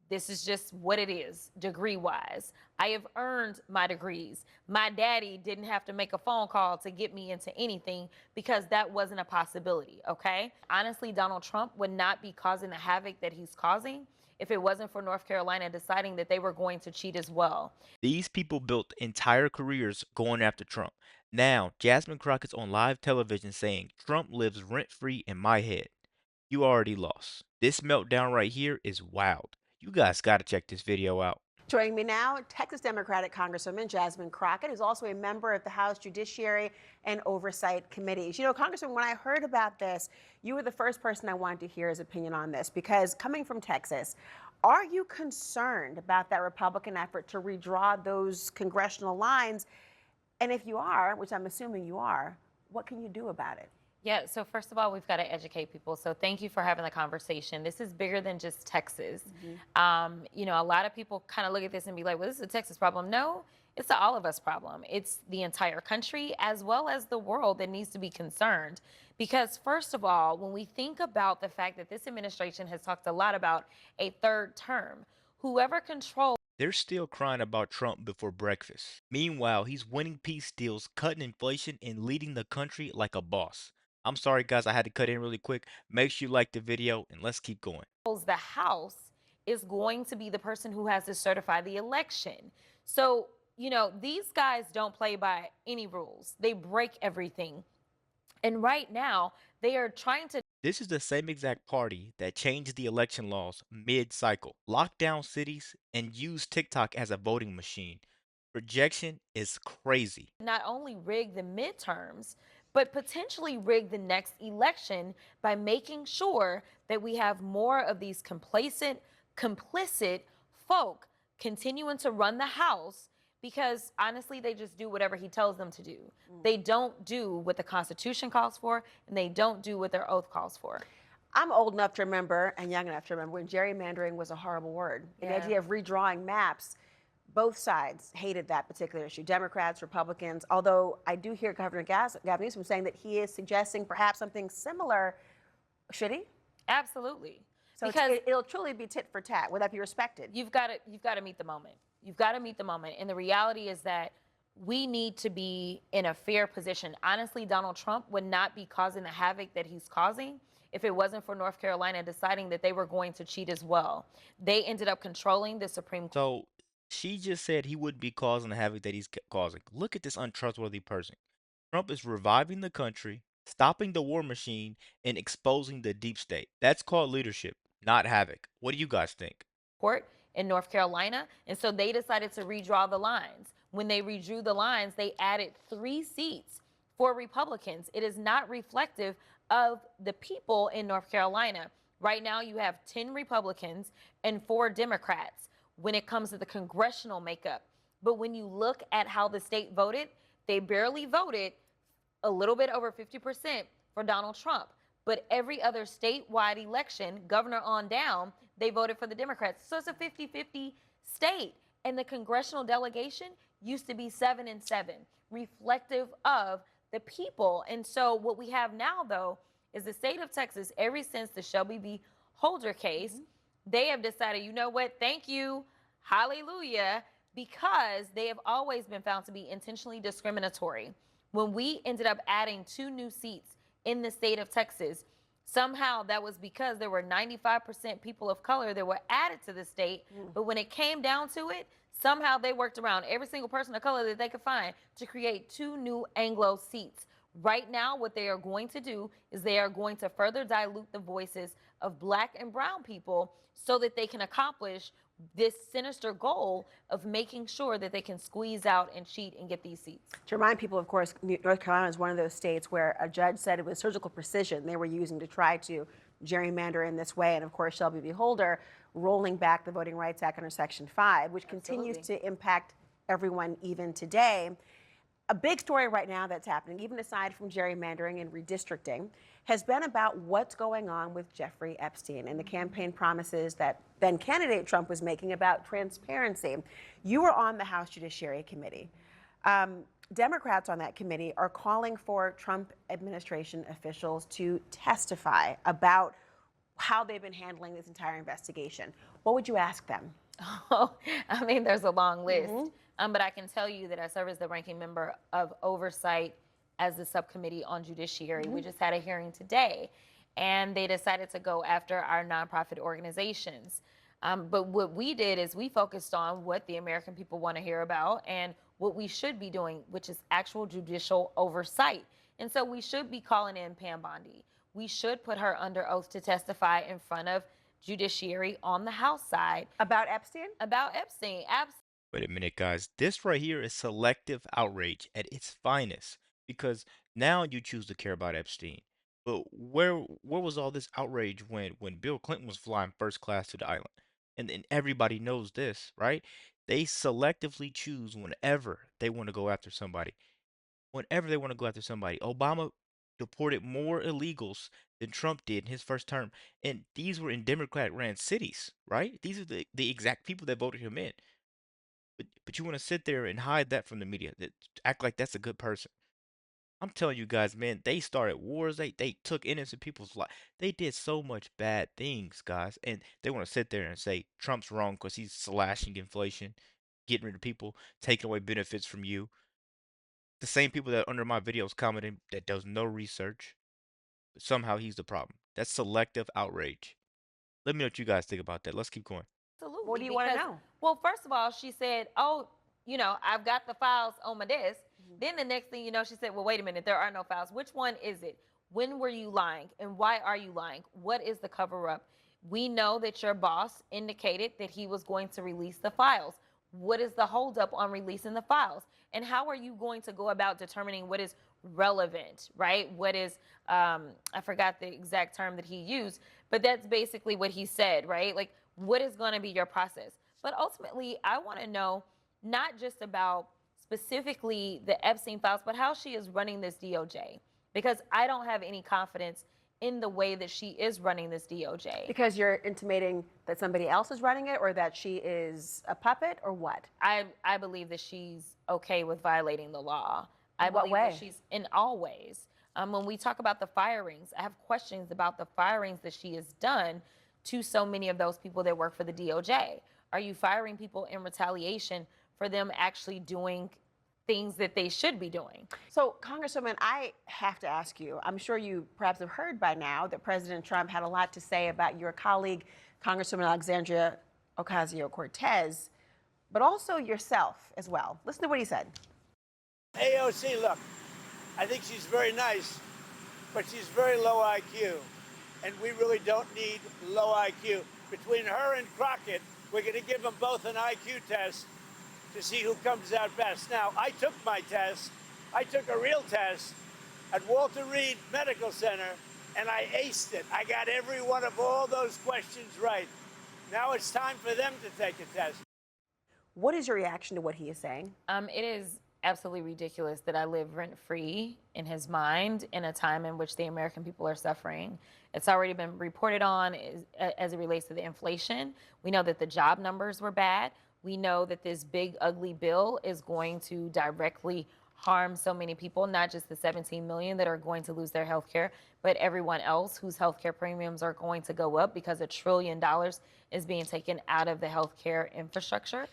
This is just what it is, degree wise. I have earned my degrees. My daddy didn't have to make a phone call to get me into anything because that wasn't a possibility, okay? Honestly, Donald Trump would not be causing the havoc that he's causing if it wasn't for North Carolina deciding that they were going to cheat as well. These people built entire careers going after Trump. Now, Jasmine Crockett's on live television saying Trump lives rent free in my head. You already lost. This meltdown right here is wild. You guys gotta check this video out. Joining me now, Texas Democratic Congresswoman Jasmine Crockett, who's also a member of the House Judiciary and Oversight Committees. You know, Congresswoman, when I heard about this, you were the first person I wanted to hear his opinion on this because coming from Texas, are you concerned about that Republican effort to redraw those congressional lines? And if you are, which I'm assuming you are, what can you do about it? Yeah, so first of all, we've got to educate people. So thank you for having the conversation. This is bigger than just Texas. You know, a lot of people kind of look at this and be like, well, this is a Texas problem. No, it's a all of us problem. It's the entire country as well as the world that needs to be concerned. Because first of all, when we think about the fact that this administration has talked a lot about a third term, whoever controls They're still crying about Trump before breakfast. Meanwhile, he's winning peace deals, cutting inflation, and leading the country like a boss. I'm sorry, guys, I had to cut in really quick. Make sure you like the video and let's keep going. the House is going to be the person who has to certify the election. So, you know, these guys don't play by any rules, they break everything. And right now, they are trying to. This is the same exact party that changed the election laws mid-cycle, locked down cities, and used TikTok as a voting machine. Projection is crazy. Not only rig the midterms, but potentially rig the next election by making sure that we have more of these complacent, complicit folk continuing to run the House because honestly, they just do whatever he tells them to do. They don't do what the Constitution calls for, and they don't do what their oath calls for. I'm old enough to remember and young enough to remember when gerrymandering was a horrible word. The Yeah. idea of redrawing maps, both sides hated that particular issue, Democrats, Republicans, although I do hear Governor Gavin Newsom saying that he is suggesting perhaps something similar. Should he? Absolutely. So Because it'll truly be tit for tat. Would that be respected? you've got to meet the moment. You've got to meet the moment. And the reality is that we need to be in a fair position. Honestly, Donald Trump would not be causing the havoc that he's causing if it wasn't for North Carolina deciding that they were going to cheat as well. They ended up controlling the Supreme Court. So she just said he wouldn't be causing the havoc that he's causing. Look at this untrustworthy person. Trump is reviving the country, stopping the war machine, and exposing the deep state. That's called leadership, not havoc. What do you guys think? Court in North Carolina. And so they decided to redraw the lines. When they redrew the lines, they added 3 seats for Republicans. It is not reflective of the people in North Carolina. Right now, you have 10 Republicans and 4 Democrats when it comes to the congressional makeup. But when you look at how the state voted, they barely voted a little bit over 50% for Donald Trump. But every other statewide election, governor on down, they voted for the Democrats. So it's a 50-50 state. And the congressional delegation used to be 7-7, reflective of the people. And so what we have now, though, is the state of Texas, ever since the Shelby v. Holder case, they have decided, you know what, thank you, hallelujah, because they have always been found to be intentionally discriminatory. When we ended up adding 2 new seats in the state of Texas, somehow that was because there were 95% people of color that were added to the state. But when it came down to it, somehow they worked around every single person of color that they could find to create 2 new Anglo seats. Right now, what they are going to do is they are going to further dilute the voices of Black and brown people so that they can accomplish this sinister goal of making sure that they can squeeze out and cheat and get these seats. To remind people, of course, North Carolina is one of those states where a judge said it was surgical precision they were using to try to gerrymander in this way. And of course, Shelby v. Holder rolling back the Voting Rights Act under Section 5, which continues to impact everyone even today. A big story right now that's happening, even aside from gerrymandering and redistricting, has been about what's going on with Jeffrey Epstein and the campaign promises that then candidate Trump was making about transparency. You were on the House Judiciary Committee. Democrats on that committee are calling for Trump administration officials to testify about how they've been handling this entire investigation, what would you ask them? Oh, I mean, there's a long list. But I can tell you that I serve as the ranking member of oversight as the subcommittee on judiciary. We just had a hearing today, and they decided to go after our nonprofit organizations. But what we did is we focused on what the American people want to hear about and what we should be doing, which is actual judicial oversight. And so we should be calling in Pam Bondi. We should put her under oath to testify in front of judiciary on the House side About Epstein? about Epstein. Absolutely. Wait a minute, guys. This right here is selective outrage at its finest because now you choose to care about Epstein. But where was all this outrage when Bill Clinton was flying first class to the island? And everybody knows this, right? They selectively choose whenever they want to go after somebody. Whenever they want to go after somebody. Obama deported more illegals than Trump did in his first term. And these were in Democrat ran cities, right? These are the exact people that voted him in. But you want to sit there and hide that from the media, that act like that's a good person. I'm telling you guys, man, they started wars. They took innocent people's life. They did so much bad things, guys, and they want to sit there and say Trump's wrong because he's slashing inflation, getting rid of people, taking away benefits from you. The same people that under my videos commenting that does no research, but somehow he's the problem. That's selective outrage. Let me know what you guys think about that. Let's keep going. Absolutely. What do you want to because- know? Well, first of all, she said, "Oh, I've got the files on my desk." Then the next thing you know, she said, "Well, wait a minute, there are no files. Which one is it? When were you lying, and why are you lying? What is the cover up? We know that your boss indicated that he was going to release the files. What is the holdup on releasing the files? And how are you going to go about determining what is relevant, right? What is, I forgot the exact term that he used, but that's basically what he said, right? Like, what is going to be your process? But ultimately, I want to know not just about specifically the Epstein files, but how she is running this DOJ. Because I don't have any confidence in the way that she is running this DOJ. Because you're intimating that somebody else is running it, or that she is a puppet, or what? I believe that she's okay with violating the law. I In what believe way? that she's in all ways. When we talk about the firings, I have questions about the firings that she has done to so many of those people that work for the DOJ. Are you firing people in retaliation for them actually doing things that they should be doing? So, Congresswoman, I have to ask you, I'm sure you perhaps have heard by now that President Trump had a lot to say about your colleague, Congresswoman Alexandria Ocasio-Cortez, but also yourself as well. Listen to what he said. AOC, look, I think she's very nice, but she's very low IQ. And we really don't need low IQ. Between her and Crockett, we're going to give them both an IQ test to see who comes out best. Now, I took my test. I took a real test at Walter Reed Medical Center, and I aced it. I got every one of all those questions right. Now it's time for them to take a test. What is your reaction to what he is saying? It is absolutely ridiculous that I live rent-free in his mind in a time in which the American people are suffering. It's already been reported on as it relates to the inflation. We know that the job numbers were bad. We know that this big, ugly bill is going to directly harm so many people, not just the 17 million that are going to lose their health care, but everyone else whose health care premiums are going to go up because $1 trillion is being taken out of the health care infrastructure.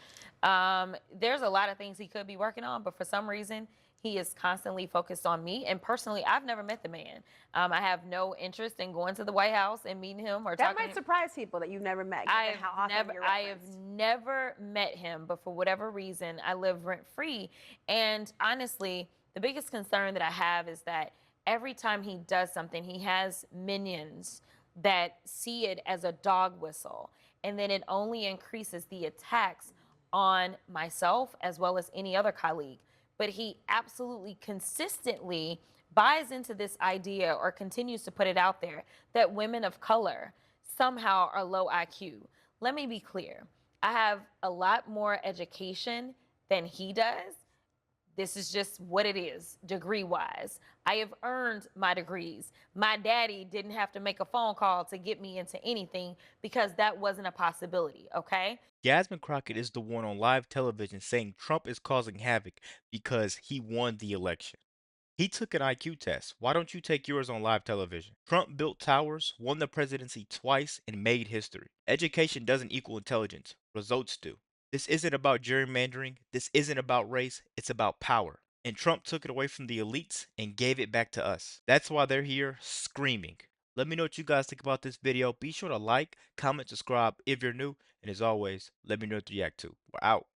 There's a lot of things he could be working on, but for some reason, he is constantly focused on me. And personally, I've never met the man. I have no interest in going to the White House and meeting him or That talking might surprise people that you've never met, given how often you're I have referenced. never met him, but for whatever reason, I live rent free. And honestly, the biggest concern that I have is that every time he does something, he has minions that see it as a dog whistle. And then it only increases the attacks on myself as well as any other colleague. But he absolutely consistently buys into this idea or continues to put it out there that women of color somehow are low IQ. Let me be clear. I have a lot more education than he does. This is just what it is, degree-wise. I have earned my degrees. My daddy didn't have to make a phone call to get me into anything because that wasn't a possibility, okay? Jasmine Crockett is the one on live television saying Trump is causing havoc because he won the election. He took an IQ test. Why don't you take yours on live television? Trump built towers, won the presidency twice, and made history. Education doesn't equal intelligence. Results do. This isn't about gerrymandering. This isn't about race. It's about power. And Trump took it away from the elites and gave it back to us. That's why they're here screaming. Let me know what you guys think about this video. Be sure to like, comment, subscribe if you're new. And as always, let me know what you react to. We're out.